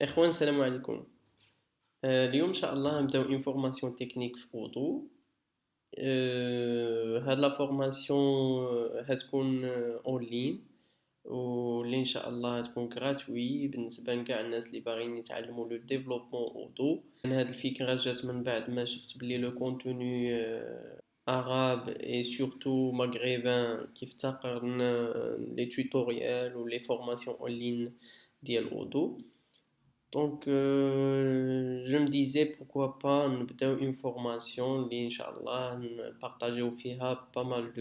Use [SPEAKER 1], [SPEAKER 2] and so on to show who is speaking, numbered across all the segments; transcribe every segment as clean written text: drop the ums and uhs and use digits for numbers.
[SPEAKER 1] إخوان السلام عليكم. اليوم إن شاء الله نبداو اون فورماسيون تكنيك في اودو. هاد لا فورماسيون هتكون اون لين، واللي ان شاء الله هتكون غراتوي بالنسبه لكاع الناس اللي باغيين يتعلموا لو ديفلوبمون اودو. هاد الفكره جات من بعد ما شفت بلي لو كونتوني arabe et surtout maghrébin كيفتقر لي توتوريال و لي فورماسيون اون لين ديال اودو. Donc, je me disais pourquoi pas نبداو une formation اللي إن شاء الله نبارطاجيو فيها pas mal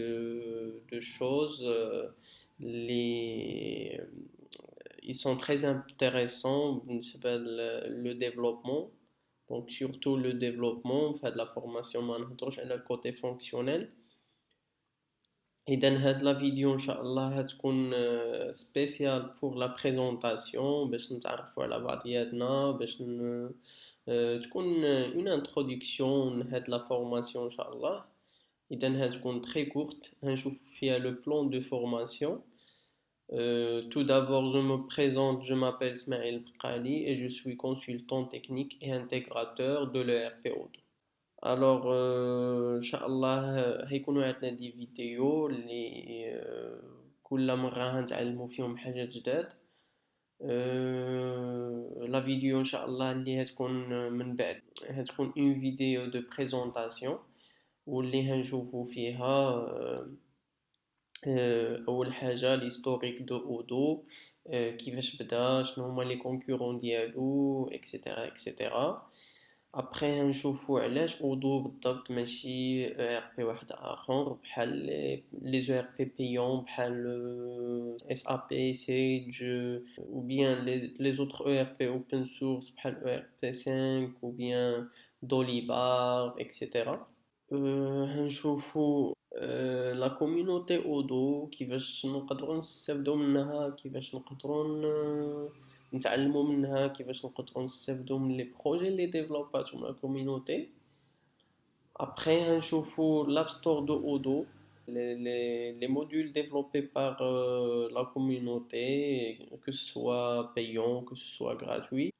[SPEAKER 1] de choses اللي ils sont très intéressants بالنسبة le développement. Donc, surtout le développement, faire de la formation ما نهضروش على le côté fonctionnel. إذا هاد لا فيديو إن شاء الله هتكون سبيسيال بور لا بريزونطاسيون باش نتعرفوا على بعضياتنا باش تكون اون انتروداكسيون لهاد لا فورماسيون إن شاء الله. إذا هتكون تري كورت، هنشوف فيها لو بلان دو فورماسيون. Tout d'abord, je me présente, je m'appelle Smaïl Bqali et je suis consultant technique et intégrateur de l'ERP Auto. Alors, Inch'Allah, هيكونوا عندنا دي فيديو اللي كل مرة هنتعلموا فيهم حاجة جداد. لا فيديو إن شاء الله اللي هتكون من بعد هتكون اون فيديو دو بريزونطاسيون واللي هنشوفوا فيها أول حاجة l'historique de Odoo، كيفاش بدا، شنو هما لي كونكورون ديالو اكسيتيرا اكسيتيرا. ابخي نشوفوا علاش اودو بالضبط ماشي او ار بي واحد اخر بحال لي زو ار بي بيون بحال اس ا بي سيج ou bien les autres ERP open source بحال ERP5 ou bien Dolibar etc. هنشوفوا لا كوميونيتي اودو كيفاش نقدروا نستافدوا منها، كيفاش نقدروا نتعلموا منها، كيفاش نقدروا نستافدوا من لي بروجي اللي ديفلوباتهم لا كوميونيتي. ابخي هنشوفوا l'App Store de Odoo، les modules développés par la communauté, que ce soit payant, que ce soit gratuit.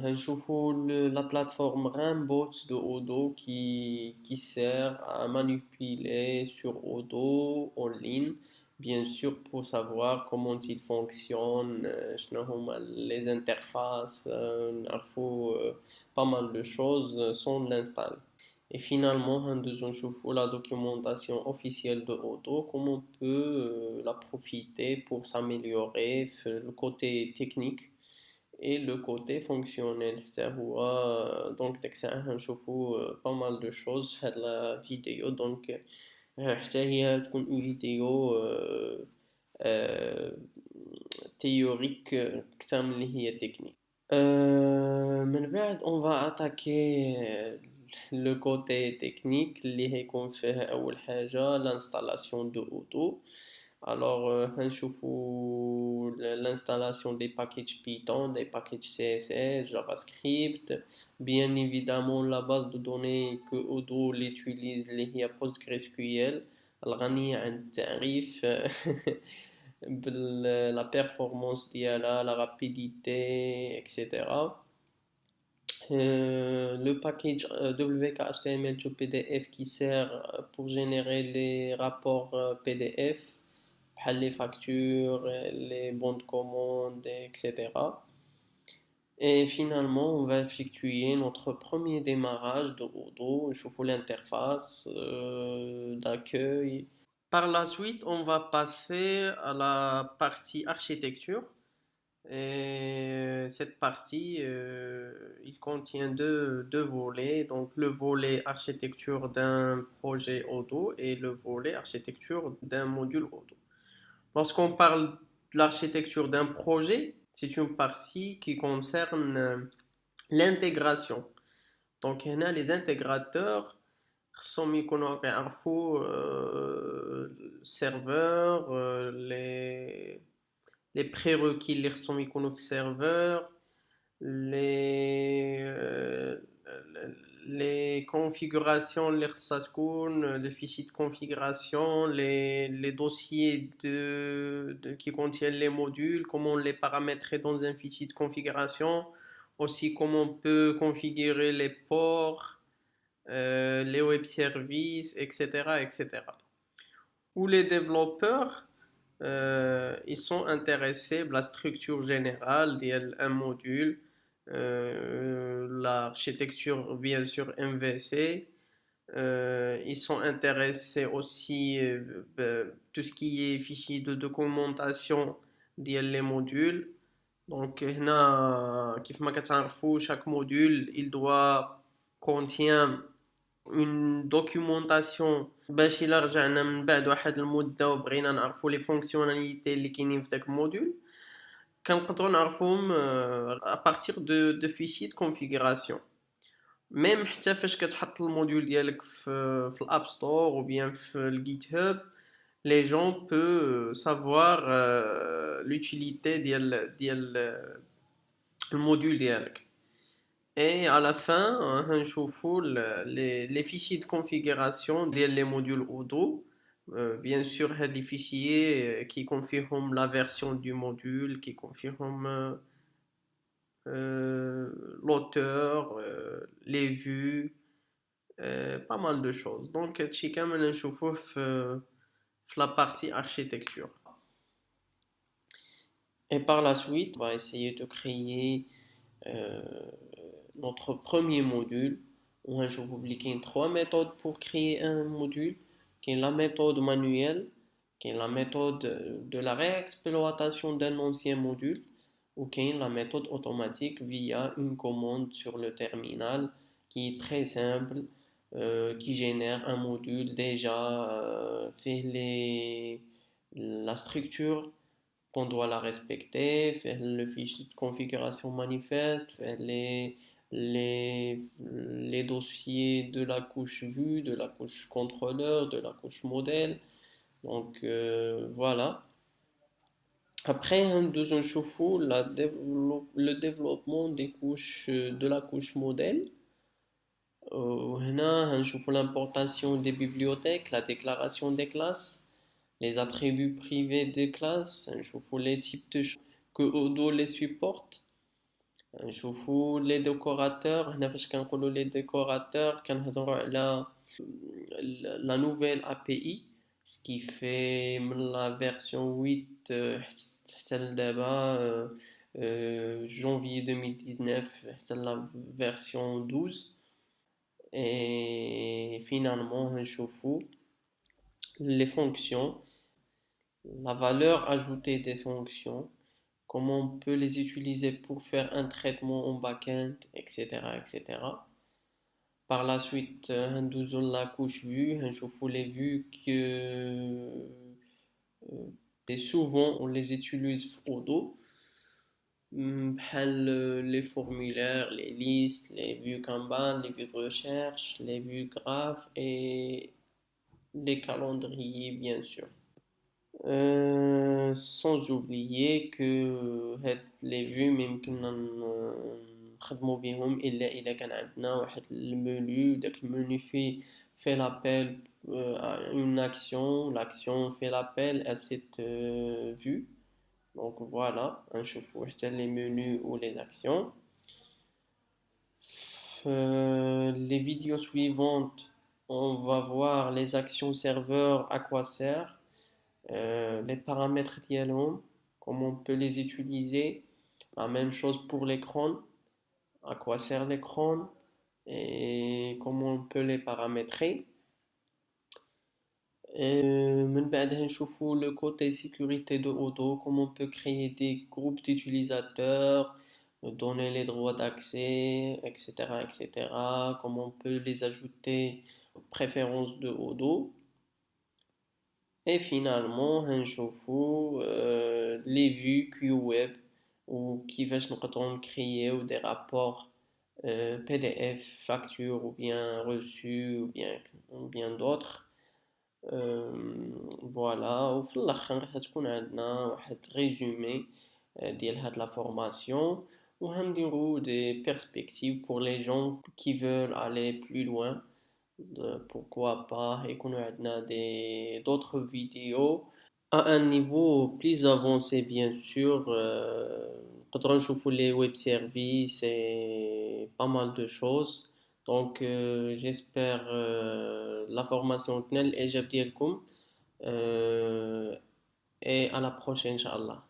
[SPEAKER 1] هنشوفوا la plateforme Rainbots de Odoo qui sert à manipuler sur Odoo en ligne, bien sûr pour savoir comment il fonctionne, شنو هما les interfaces، نعرفوا pas mal de choses sans l'installer. Et finalement, on trouve la documentation officielle de Odoo, comment on peut la profiter pour s'améliorer le côté technique et le côté fonctionnel. Donc, on pas mal de choses dans la vidéo. Donc, حتى هي تكون une vidéo théorique أكثر من اللي هي technique. من بعد on va attaquer le côté technique اللي هيكون فيه أول حاجة l'installation de Odoo. Alors هنشوفوا l'installation des packages Python, des packages CSS, JavaScript, bien évidemment la base de données que Odoo l'utilise اللي هي PostgreSQL الغنية عن التعريف la performance ديالها, la rapidité, etc. Le package WKHTML to PDF qui sert pour générer les rapports PDF, les factures, les bons de commande, etc. Et finalement, on va effectuer notre premier démarrage de Odoo. Je vous l'interface d'accueil. Par la suite, on va passer à la partie architecture. Et cette partie, il contient deux volets. Donc, le volet architecture d'un projet Odoo et le volet architecture d'un module Odoo. Lorsqu'on parle de l'architecture d'un projet, c'est une partie qui concerne l'intégration. Donc, il y a les intégrateurs خصهم يكونوا كيعرفوا serveur les prérequis اللي خصهم يكونوا في serveur les les configurations اللي خصها تكون les fichiers de configuration les dossiers qui contiennent les modules, comment les paramétrer dans un fichier de configuration, aussi comment on peut configurer les ports, les web services, etc., etc. Où les développeurs ils sont intéressés par la structure générale d'un module, l'architecture bien sûr MVC. Ils sont intéressés aussi tout ce qui est fichier de documentation des modules. Donc, هنا كيف ما كتعرفوا chaque module il doit contient une documentation باش الا رجعنا من بعد واحد المده وبغينا نعرفوا لي فونكسيوناليتي اللي كاينين في داك الموديول كنقدروا نعرفوهم à partir de fichiers de configuration. ميم حتى فاش كتحط الموديول ديالك في الاب ستور او بيان في الجيت هاب les gens peuvent savoir l'utilité ديال الموديول ديالك. Et à la fin, هنشوفوا les fichiers de configuration des modules Odoo. Bien sûr, les fichiers qui confirment la version du module, qui confirment l'auteur, les vues, pas mal de choses. Donc, هادشي كامل نشوفوه في la partie architecture. Et par la suite, on va essayer de créer notre premier module. Je vais vous expliquer trois méthodes pour créer un module, qui est la méthode manuelle, qui est la méthode de la réexploitation d'un ancien module, ou qui est la méthode automatique via une commande sur le terminal, qui est très simple, qui génère un module déjà fait la structure qu'on doit la respecter, faire le fichier de configuration manifeste, faire les dossiers de la couche vue, de la couche contrôleur, de la couche modèle. Donc voilà. Après, deuxième chauffe-eau, le développement des couches de la couche modèle. On chauffe l'importation des bibliothèques, la déclaration des classes, les attributs privés des classes, on les types de choses que Odoo les supporte. نشوفوا les décorateurs. هنا فاش كنقولوا les décorateurs كنهضروا على la nouvelle API, ce qui fait من la version 8 حتى لدابا janvier 2019 حتى la version 12. Et finalement نشوفوا les fonctions, la valeur ajoutée des fonctions, comment on peut les utiliser pour faire un traitement en back-end, etc., etc. Par la suite, la couche vue, les vues que et souvent on les utilise au dos, les formulaires, les listes, les vues Kanban, les vues de recherche, les vues graphes et les calendriers, bien sûr. Sans oublier que les vues même كنا نخدموا بهم إلا كان عندنا واحد المنيو داك المنيو fait l'appel à une action, l'action fait l'appel à cette vue. Donc voilà, نشوفوا حتى les menus ou les actions. Les vidéos suivantes, on va voir les actions serveurs, à quoi sert. Les paramètres dialogues, comment on peut les utiliser. La même chose pour l'écran, à quoi sert l'écran et comment on peut les paramétrer. من بعدها نشوفوا le côté sécurité de Odoo, comment on peut créer des groupes d'utilisateurs, donner les droits d'accès, etc., etc. Comment on peut les ajouter aux préférences de Odoo. Et finalement, هنشوفوا les vues QWeb ou كيفاش نقدروا créer ou des rapports PDF, facture ou bien reçus ou bien d'autres. Voilà, وفي الآخر غتكون عندنا واحد résumé ديال هاد la formation وهنديرو des perspectives pour les gens qui veulent aller plus loin. Pourquoi pas يكونوا عندنا d'autres vidéos à un niveau plus avancé bien sûr. نقدروا نشوفوا les web services et pas mal de choses. Donc j'espère la formation تنال الإعجاب ديالكم. Et à la prochaine, Inch'Allah.